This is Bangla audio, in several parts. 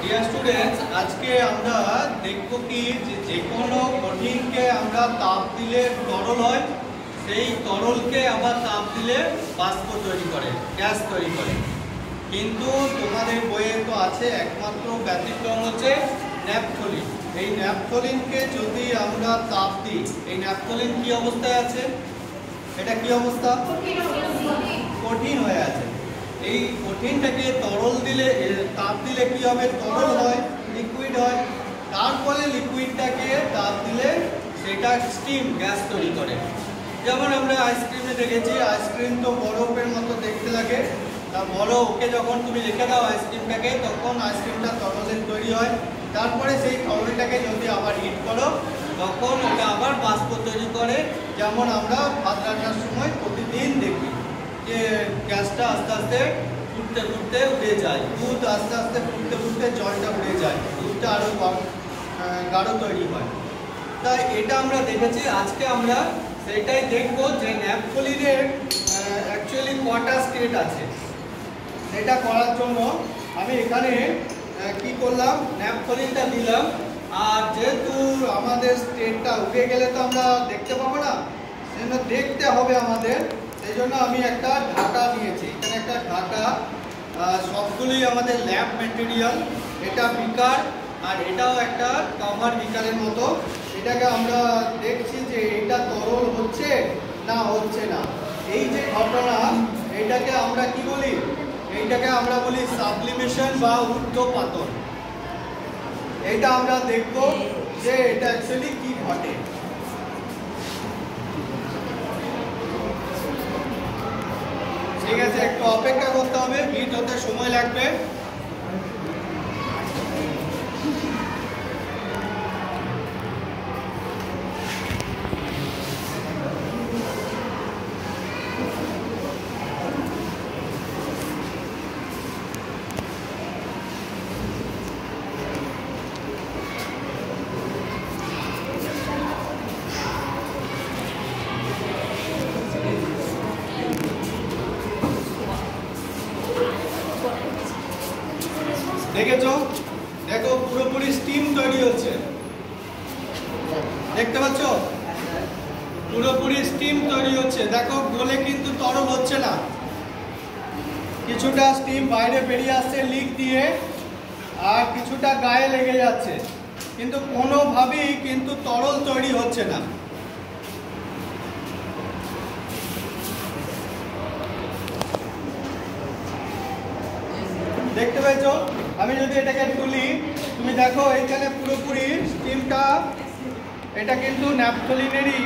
ডিয়ার স্টুডেন্টস, আজকে আমরা দেখব কি যে কোনো কঠিনকে আমরা তাপ দিলে তরল হয়, সেই তরলকে আবার তাপ দিলে বাষ্প তৈরি করে, গ্যাস তৈরি করে। কিন্তু তোমাদের বইয়ে তো আছে একমাত্র ব্যতিক্রম হচ্ছে ন্যাপথলিন। এই ন্যাপথলিনকে যদি আমরা তাপ দিই, এই ন্যাপথলিন কি অবস্থায় আছে? এটা কি অবস্থা? কঠিন হয়ে আছে। এই কঠিনটাকে তরল দিলে, তাপ দিলে কি হবে? তরল হয়, লিকুইড হয়। তারপরে লিকুইডটাকে তাপ দিলে সেটা স্টিম, গ্যাস তৈরি করে। যেমন আমরা আইসক্রিমে দেখেছি, আইসক্রিম তো বরফের মতো দেখতে লাগে। তা বরফকে যখন তুমি রেখে দাও আইসক্রিমটাকে, তখন আইসক্রিমটা তরলের তৈরি হয়। তারপরে সেই তরলটাকে যদি আবার হিট করো, তখন ওটা আবার বাষ্প তৈরি করে। যেমন আমরা ভাত রান্নার সময় প্রতিদিন দেখি যে গ্যাসটা আস্তে আস্তে ফুটতে ফুটতে উঠে যায়, দুধ আস্তে আস্তে ফুটতে ফুটতে জলটা উঠে যায়, দুধটা আরও গাঢ় তৈরি হয়। তাই এটা আমরা দেখেছি। আজকে আমরা সেটাই দেখবো যে ন্যাপথলিনের অ্যাকচুয়ালি কটা স্টেট আছে। সেটা করার জন্য আমি এখানে কি করলাম, ন্যাপথলিনটা দিলাম। আর যেহেতু আমাদের স্টেটটা উঠে গেলে তো আমরা দেখতে পাবো না, সেজন্য দেখতে হবে আমাদের। সেই জন্য আমি একটা ঢাকা নিয়েছি, এখানে একটা ঢাকা। সবগুলোই আমাদের ল্যাব ম্যাটেরিয়াল। এটা বিকার, আর এটাও একটা কভার বিকারের মতো। এটাকে আমরা দেখছি যে এটা তরল হচ্ছে না হচ্ছে না। এই যে ঘটনা, এটাকে আমরা কি বলি? এইটাকে আমরা বলি সাবলিমেশন বা ঊর্ধ্বপাতন। এটা আমরা দেখব যে এটা অ্যাকচুয়ালি কি ঘটে। ঠিক আছে, একটু অপেক্ষা করতে হবে, হিট হতে সময় লাগবে। দেখেছো? দেখো পুরোপুরি স্টিম তৈরি হচ্ছে, দেখতে পাচ্ছ? পুরোপুরি স্টিম তৈরি হচ্ছে। দেখো গলে কিন্তু তরল হচ্ছে না, কিছুটা স্টিম বাইরে বেরিয়ে আসছে লিক দিয়ে, আর কিছুটা গায়ে লেগে যাচ্ছে, কিন্তু কোনোভাবেই কিন্তু তরল তৈরি হচ্ছে না। দেখতে পেয়েছো? আমি যদি এটাকে তুলি, তুমি দেখো এইখানে পুরোপুরি স্টিমটা, এটা কিন্তু ন্যাপথলিনেরই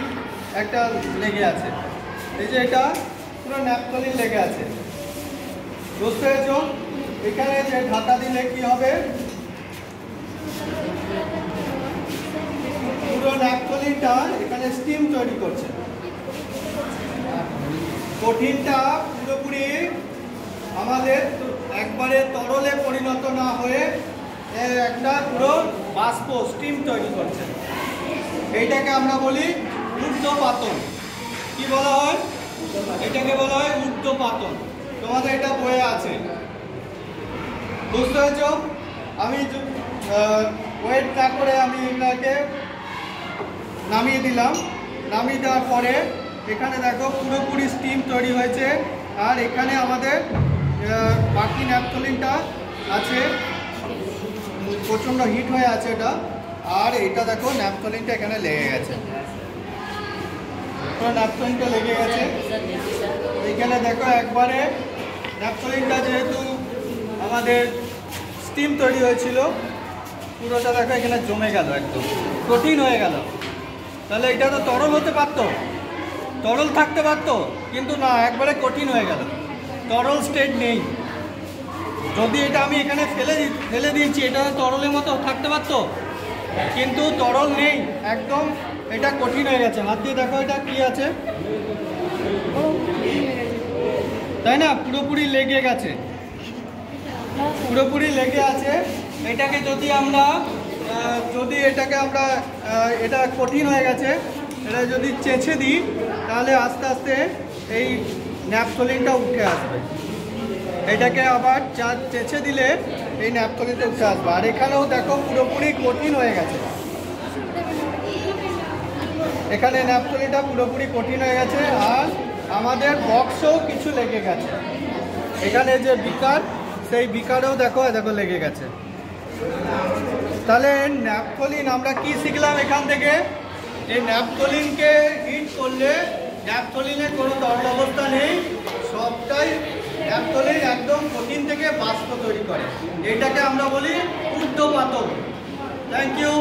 একটা লেগে আছে। এই যে এটা পুরো ন্যাপথলিন লেগে আছে, বুঝতে পেরেছো? এখানে যে ঢাকা দিলে কি হবে, পুরো ন্যাপথলিনটা এখানে স্টিম তৈরি করছে। কঠিনটা পুরোপুরি আমাদের একবারে তরলে পরিণত না হয়ে একটা পুরো বাষ্প, স্টিম তৈরি করছে। এইটাকে আমরা বলি ঊর্ধ্বপাতন। কি বলা হয়? এটাকে বলা হয় ঊর্ধ্বপাতন। তোমাদের এটা বইয়ে আছে, বুঝতে পেরেছ? আমি ওয়েট না করে আমি এটাকে নামিয়ে দিলাম। নামিয়ে দেওয়ার পরে এখানে দেখো পুরোপুরি স্টিম তৈরি হয়েছে, আর এখানে আমাদের বাকি ন্যাপথলিনটা আছে, প্রচণ্ড হিট হয়ে আছে এটা। আর এটা দেখো ন্যাপথলিনটা এখানে লেগে গেছে, ন্যাপথলিনটা লেগে গেছে এইখানে। দেখো একবারে ন্যাপথলিনটা যেহেতু আমাদের স্টিম তৈরি হয়েছিল, পুরোটা দেখো এখানে জমে গেল, একদম কঠিন হয়ে গেল। তাহলে এটা তো তরল হতে পারতো, তরল থাকতে পারতো, কিন্তু না, একবারে কঠিন হয়ে গেল, তরল স্টেট নেই। যদি এটা আমি এখানে ফেলে দিয়েছি, এটা তরলের মতো থাকতে পারতো, কিন্তু তরল নেই, একদম এটা কঠিন হয়ে গেছে। হাত দিয়ে দেখো এটা কি আছে, তাই না? পুরোপুরি লেগে গেছে, পুরোপুরি লেগে আছে। এটাকে যদি আমরা এটা কঠিন হয়ে গেছে, এটা যদি চেঁচে দিই, তাহলে আস্তে আস্তে এই ন্যাপথলিনটা উঠে আসবে। এটাকে আবার চেঁচে দিলে এই ন্যাপথলিতে উঠে আসবে। আর এখানেও দেখো পুরোপুরি কঠিন হয়ে গেছে, এখানে ন্যাপথলিটা পুরোপুরি কঠিন হয়ে গেছে। আর আমাদের বক্সও কিছু লেগে গেছে, এখানে যে বিকার, সেই বিকারেও দেখো দেখো লেগে গেছে। তাহলে ন্যাপথলিন আমরা কি শিখলাম এখান থেকে? এই ন্যাপথলিনকে হিট করলে ন্যাপথলিনের কোনো তরল অবস্থা নেই, সবটাই ন্যাপথলিন একদম কঠিন থেকে বাষ্প তৈরি করে। এটাকে আমরা বলি ঊর্ধ্বপাতক। Thank you.